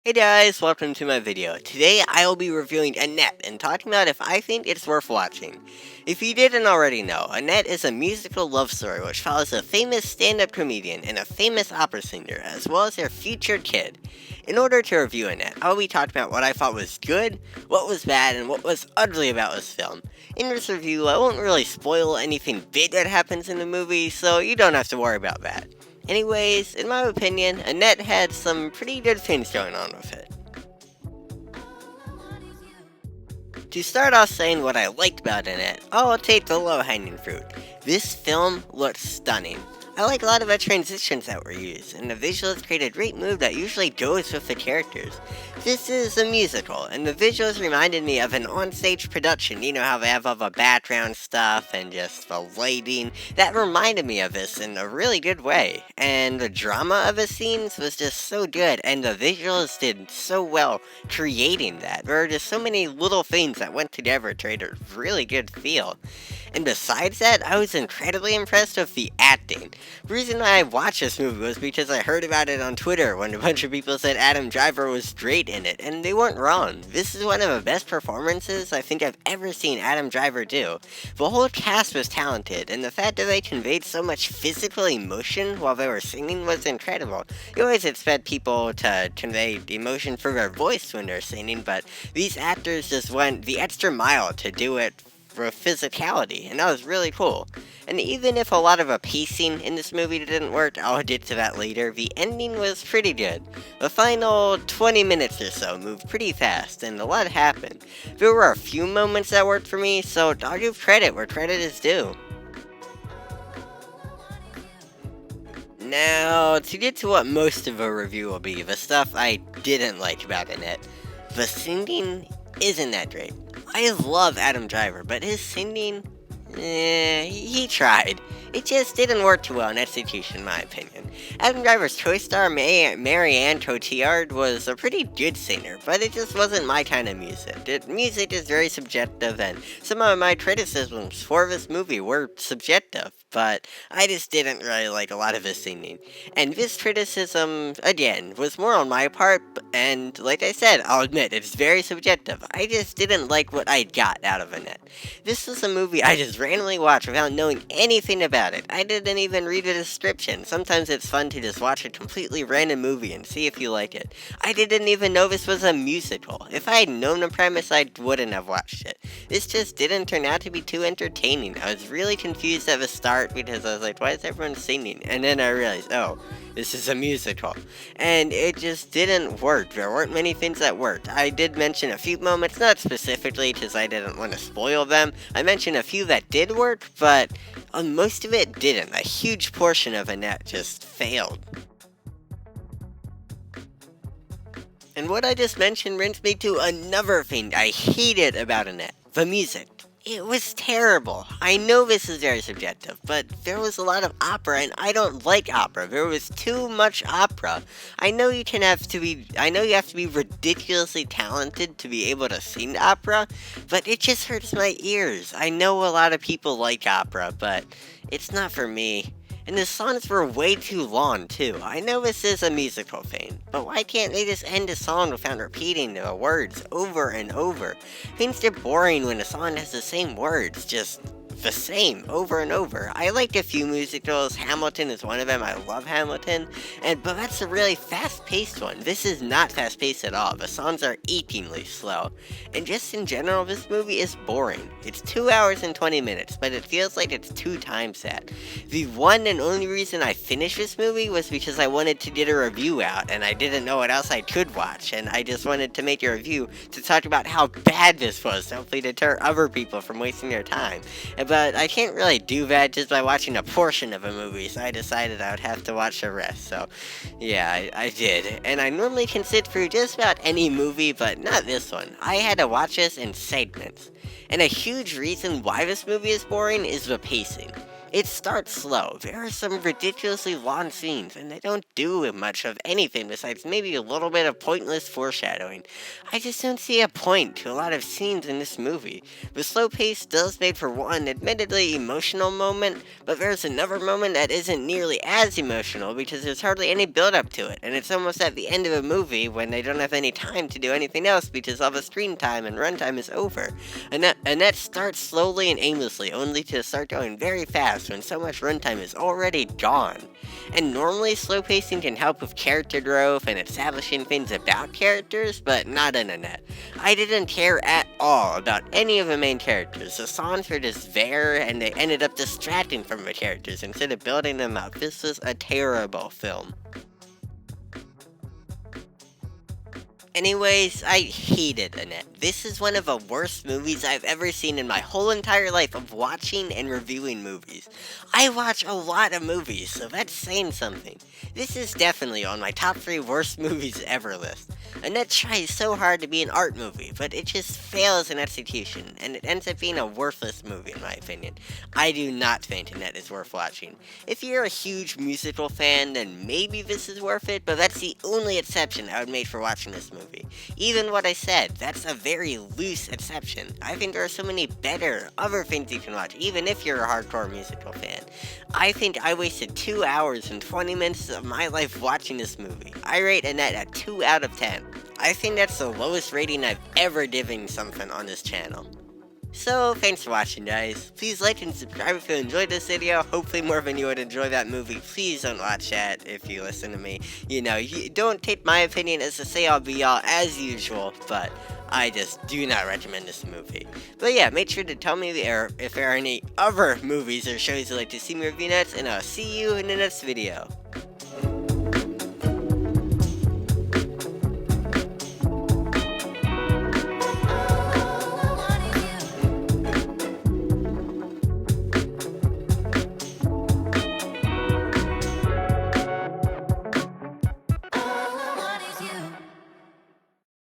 Hey guys, welcome to my video. Today I will be reviewing Annette and talking about if I think it's worth watching. If you didn't already know, Annette is a musical love story which follows a famous stand-up comedian and a famous opera singer, as well as their future kid. In order to review Annette, I will be talking about what I thought was good, what was bad, and what was ugly about this film. In this review, I won't really spoil anything big that happens in the movie, so you don't have to worry about that. Anyways, in my opinion, Annette had some pretty good things going on with it. To start off saying what I liked about Annette, I'll take the low-hanging fruit. This film looks stunning. I like a lot of the transitions that were used, and the visuals create a great mood that usually goes with the characters. This is a musical, and the visuals reminded me of an onstage production. You know how they have all the background stuff and just the lighting? That reminded me of this in a really good way. And the drama of the scenes was just so good, and the visuals did so well creating that. There were just so many little things that went together to create a really good feel. And besides that, I was incredibly impressed with the acting. The reason I watched this movie was because I heard about it on Twitter when a bunch of people said Adam Driver was great in it, and they weren't wrong. This is one of the best performances I think I've ever seen Adam Driver do. The whole cast was talented, and the fact that they conveyed so much physical emotion while they were singing was incredible. You always expect people to convey emotion through their voice when they're singing, but these actors just went the extra mile to do it for physicality, and that was really cool. And even if a lot of the pacing in this movie didn't work, I'll get to that later, the ending was pretty good. The final 20 minutes or so moved pretty fast, and a lot happened. There were a few moments that worked for me, so I'll give credit where credit is due. Now, to get to what most of a review will be, the stuff I didn't like about Annette. The singing isn't that great. I love Adam Driver, but his singing, he tried. It just didn't work too well in execution, in my opinion. Adam Driver's co-star, Marianne Cotillard, was a pretty good singer, but it just wasn't my kind of music. Music is very subjective, and some of my criticisms for this movie were subjective, but I just didn't really like a lot of his singing. And this criticism, again, was more on my part, and like I said, I'll admit, it's very subjective. I just didn't like what I got out of it. This was a movie I just randomly watched without knowing anything about it. I didn't even read a description. Sometimes it's fun to just watch a completely random movie and see if you like it. I didn't even know this was a musical. If I had known the premise, I wouldn't have watched it. This just didn't turn out to be too entertaining. I was really confused at the start because I was like, why is everyone singing? And then I realized, oh, this is a musical. And it just didn't work. There weren't many things that worked. I did mention a few moments, not specifically because I didn't want to spoil them. I mentioned a few that did work, but most of it didn't. A huge portion of Annette just failed. And what I just mentioned brings me to another thing I hated about Annette. The music. It was terrible. I know this is very subjective, but there was a lot of opera, and I don't like opera. There was too much opera. I know you have to be ridiculously talented to be able to sing opera, but it just hurts my ears. I know a lot of people like opera, but it's not for me. And the songs were way too long, too. I know this is a musical thing, but why can't they just end a song without repeating the words over and over? Things get boring when a song has the same words, just the same over and over. I like a few musicals. Hamilton is one of them. I love Hamilton, but that's a really fast-paced one. This is not fast-paced at all. The songs are achingly slow, and just in general, this movie is boring. It's 2 hours and 20 minutes, but it feels like it's 2 times that. The one and only reason I finished this movie was because I wanted to get a review out, and I didn't know what else I could watch, and I just wanted to make a review to talk about how bad this was, to hopefully deter other people from wasting their time. But I can't really do that just by watching a portion of a movie, so I decided I would have to watch the rest. So, yeah, I did. And I normally can sit through just about any movie, but not this one. I had to watch this in segments. And a huge reason why this movie is boring is the pacing. It starts slow. There are some ridiculously long scenes, and they don't do much of anything besides maybe a little bit of pointless foreshadowing. I just don't see a point to a lot of scenes in this movie. The slow pace does make for one admittedly emotional moment, but there's another moment that isn't nearly as emotional because there's hardly any build up to it, and it's almost at the end of a movie when they don't have any time to do anything else because all the screen time and runtime is over. Annette starts slowly and aimlessly, only to start going very fast when so much runtime is already gone. And normally, slow pacing can help with character growth and establishing things about characters, but not in Annette. I didn't care at all about any of the main characters. The songs were just there, and they ended up distracting from the characters instead of building them up. This was a terrible film. Anyways, I hated Annette. This is one of the worst movies I've ever seen in my whole entire life of watching and reviewing movies. I watch a lot of movies, so that's saying something. This is definitely on my top 3 worst movies ever list. Annette tries so hard to be an art movie, but it just fails in execution, and it ends up being a worthless movie in my opinion. I do not think Annette is worth watching. If you're a huge musical fan, then maybe this is worth it, but that's the only exception I would make for watching this movie. Even what I said, that's a very loose exception. I think there are so many better, other things you can watch, even if you're a hardcore musical fan. I think I wasted 2 hours and 20 minutes of my life watching this movie. I rate Annette a 2 out of 10. I think that's the lowest rating I've ever given something on this channel. So, thanks for watching, guys. Please like and subscribe if you enjoyed this video. Hopefully more than you would enjoy that movie. Please don't watch that if you listen to me. You don't take my opinion as a say-all be-all as usual, but I just do not recommend this movie. But yeah, make sure to tell me if there are any other movies or shows you'd like to see me review next, and I'll see you in the next video.